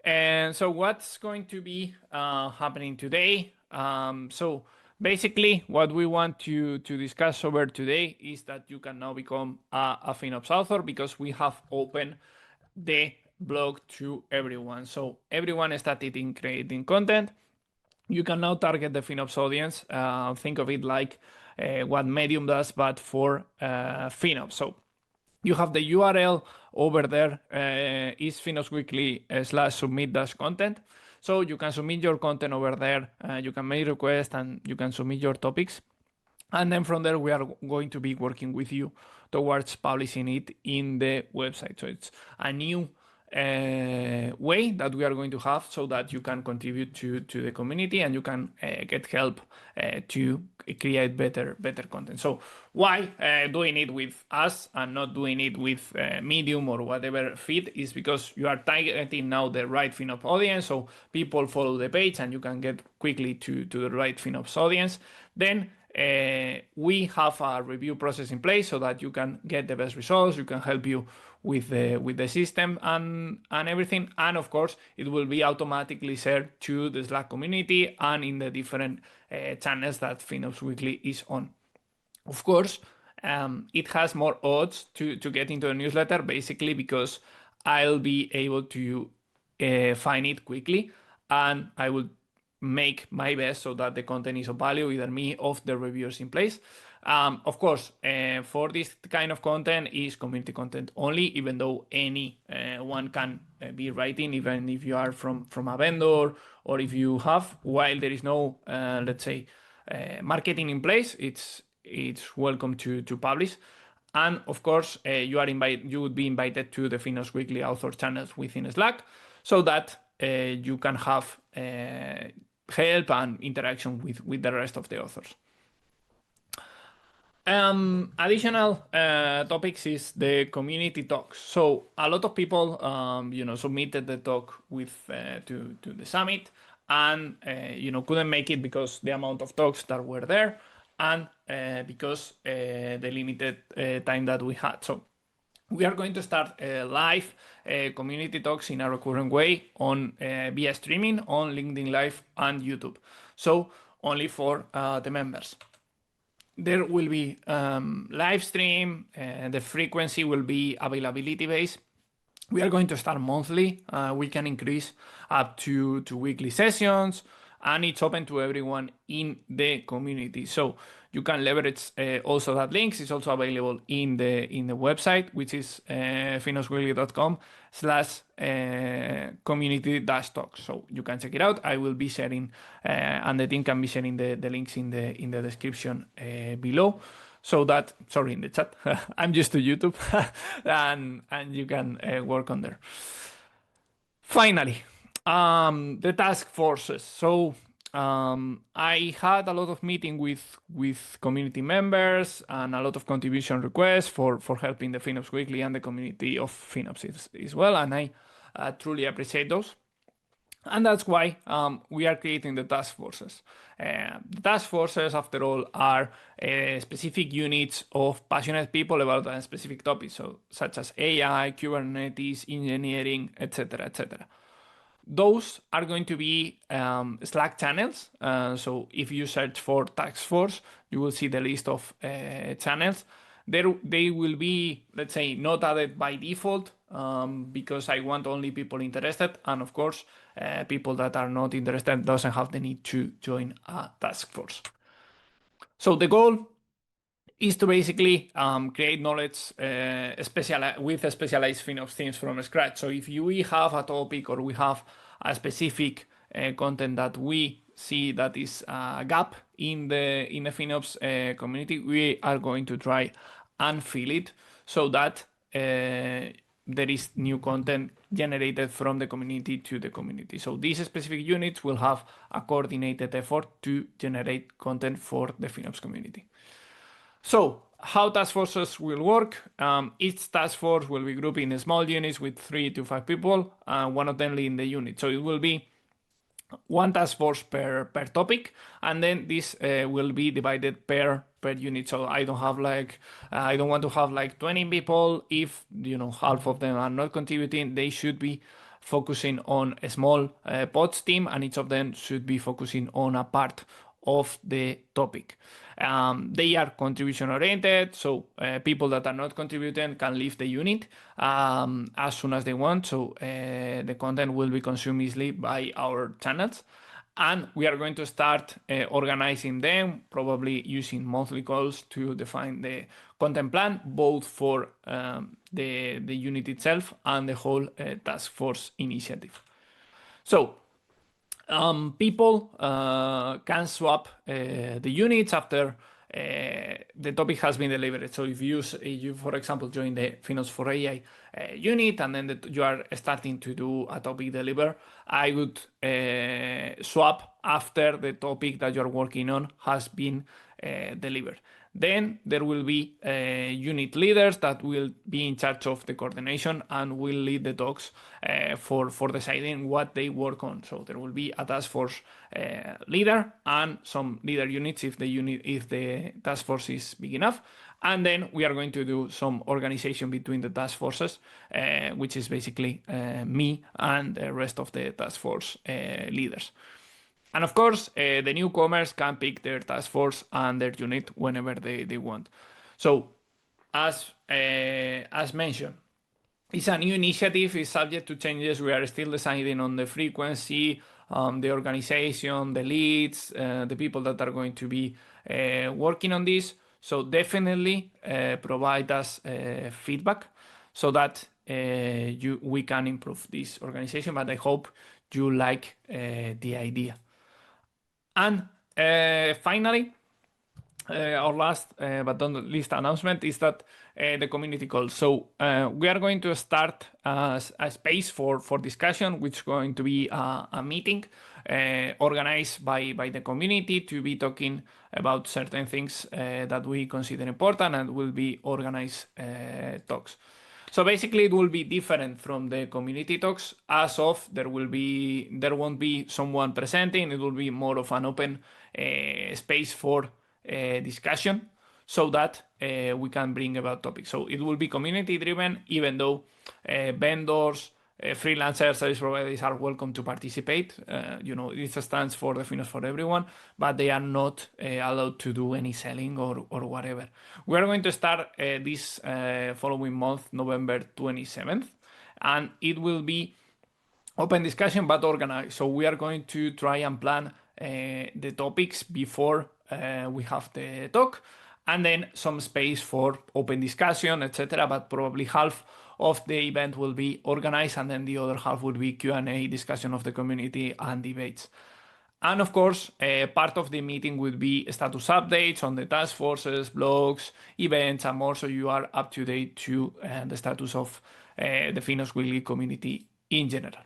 And so what's going to be happening today? So basically what we want to discuss over today is that you can now become a FinOps author, because we have opened the blog to everyone. So everyone started in creating content. You can now target the FinOps audience. Think of it like what Medium does, but for FinOps. So you have the URL over there, is FinOps Weekly /submit-content. So you can submit your content over there. You can make requests and you can submit your topics. And then from there, we are going to be working with you towards publishing it in the website. So it's a new way that we are going to have, so that you can contribute to the community and you can get help to create better content. So why doing it with us and not doing it with Medium or whatever feed is because you are targeting now the right FinOps audience. So people follow the page and you can get quickly to the right FinOps audience. Then we have a review process in place so that you can get the best results. You can help you with the system and everything. And of course, it will be automatically shared to the Slack community and in the different channels that FinOps Weekly is on. Of course, it has more odds to get into the newsletter, basically because I'll be able to find it quickly, and I will make my best so that the content is of value, either me or the reviewers in place. Of course, for this kind of content is community content only, even though anyone can be writing, even if you are from a vendor or if you have, while there is no, let's say, marketing in place, it's welcome to publish. And of course, you would be invited to the FinOps Weekly author channels within Slack, so that you can have help and interaction with the rest of the authors. Additional topics is the community talks. So a lot of people, submitted the talk to the summit, and couldn't make it because the amount of talks that were there, and because the limited time that we had. So we are going to start live community talks in a recurrent way on via streaming on LinkedIn Live and YouTube. So only for the members. There will be live stream. The frequency will be availability based. We are going to start monthly. We can increase up to weekly sessions, and it's open to everyone in the community. So you can leverage also that links. It's also available in the website, which is finosweekly.com/community-talks. So you can check it out. I will be sharing, and the team can be sharing the links in the description below. So that, sorry, in the chat. I'm used to YouTube, and you can work on there. Finally, the task forces. So I had a lot of meeting with community members and a lot of contribution requests for helping the FinOps Weekly and the community of FinOps as well, and I truly appreciate those. And that's why we are creating the task forces. The task forces, after all, are specific units of passionate people about a specific topic, so such as AI, Kubernetes, engineering, etc., etc. Those are going to be Slack channels. So if you search for task force, you will see the list of channels. They will be, let's say, not added by default, because I want only people interested. And of course, people that are not interested doesn't have the need to join a task force. So the goal is to basically create knowledge with specialized FinOps teams from scratch. So if we have a topic or we have a specific content that we see that is a gap in the FinOps community, we are going to try and fill it so that there is new content generated from the community to the community. So these specific units will have a coordinated effort to generate content for the FinOps community. So how task forces will work. Each task force will be grouped in small units with 3 to 5 people, one of them leading the unit. So it will be one task force per topic, and then this will be divided per unit. So I don't want to have like 20 people. If half of them are not contributing, they should be focusing on a small pods team, and each of them should be focusing on a part of the topic. They are contribution oriented, so people that are not contributing can leave the unit as soon as they want. So the content will be consumed easily by our channels. And we are going to start organizing them, probably using monthly calls to define the content plan, both for the unit itself and the whole task force initiative. So people can swap the units after the topic has been delivered. So if you, for example, join the FinOps for AI unit, and then you are starting to do a topic deliver, I would swap after the topic that you're working on has been delivered. Then there will be unit leaders that will be in charge of the coordination and will lead the talks for deciding what they work on. So there will be a task force leader and some leader units if the task force is big enough. And then we are going to do some organization between the task forces, which is basically me and the rest of the task force leaders. And of course, the newcomers can pick their task force and their unit whenever they want. So, as mentioned, it's a new initiative, it's subject to changes. We are still deciding on the frequency, the organization, the leads, the people that are going to be working on this. So definitely provide us feedback so that we can improve this organization. But I hope you like the idea. And finally, our last but not least announcement is that the community call. So we are going to start a space for discussion, which is going to be a meeting organized by the community to be talking about certain things that we consider important, and will be organized talks. So basically, it will be different from the community talks. As of there won't be someone presenting. It will be more of an open space for discussion, so that we can bring about topics. So it will be community driven, even though vendors, freelancers, service providers are welcome to participate. It stands for the FinOps for everyone, but they are not allowed to do any selling or whatever. We are going to start this following month, November 27th, and it will be open discussion but organized. So we are going to try and plan the topics before we have the talk, and then some space for open discussion, etc. But probably half of the event will be organized, and then the other half will be Q&A, discussion of the community, and debates. And of course, part of the meeting will be status updates on the task forces, blogs, events, and more, so you are up to date to the status of the FinOps Weekly community in general.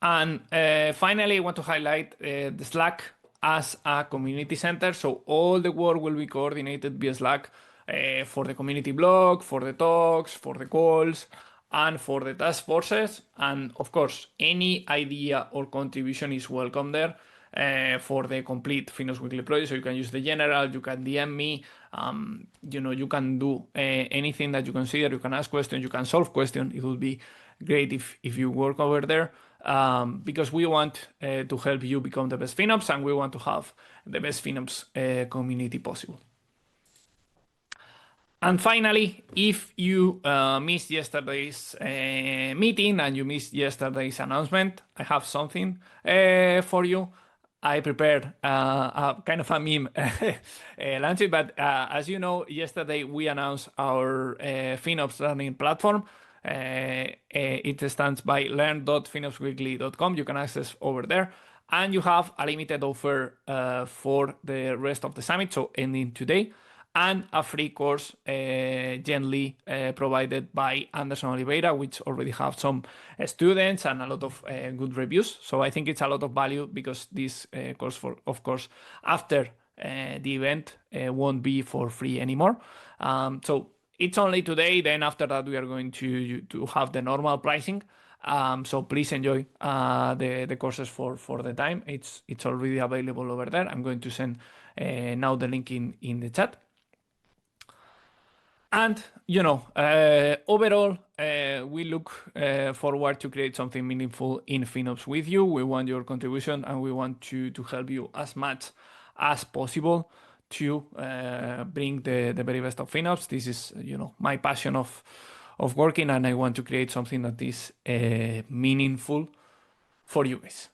And finally, I want to highlight the Slack as a community center. So all the work will be coordinated via Slack for the community blog, for the talks, for the calls, and for the task forces. And of course, any idea or contribution is welcome there for the complete FinOps Weekly project. So you can use the general, you can DM me, you can do anything that you consider. You can ask questions, you can solve questions. It will be great if you work over there. Because we want to help you become the best FinOps, and we want to have the best FinOps community possible. And finally, if you missed yesterday's meeting and you missed yesterday's announcement, I have something for you. I prepared a kind of a meme launch, but as you know, yesterday we announced our FinOps learning platform. It stands by learn.finopsweekly.com. You can access over there, and you have a limited offer for the rest of the summit, so ending today, and a free course gently provided by Anderson Oliveira, which already have some students and a lot of good reviews. So I think it's a lot of value, because this course, of course, after the event won't be for free anymore. So it's only today. Then after that, we are going to have the normal pricing. So please enjoy the courses for the time. It's already available over there. I'm going to send now the link in the chat. And overall, we look forward to create something meaningful in FinOps with you. We want your contribution, and we want to help you as much as possible to bring the very best of FinOps. This is my passion of working, and I want to create something that is meaningful for you guys.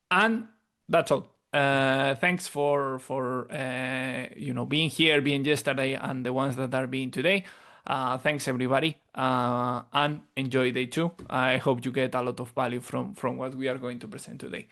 And that's all. Thanks for being here, being yesterday, and the ones that are being today. Thanks everybody, and enjoy day two. I hope you get a lot of value from what we are going to present today.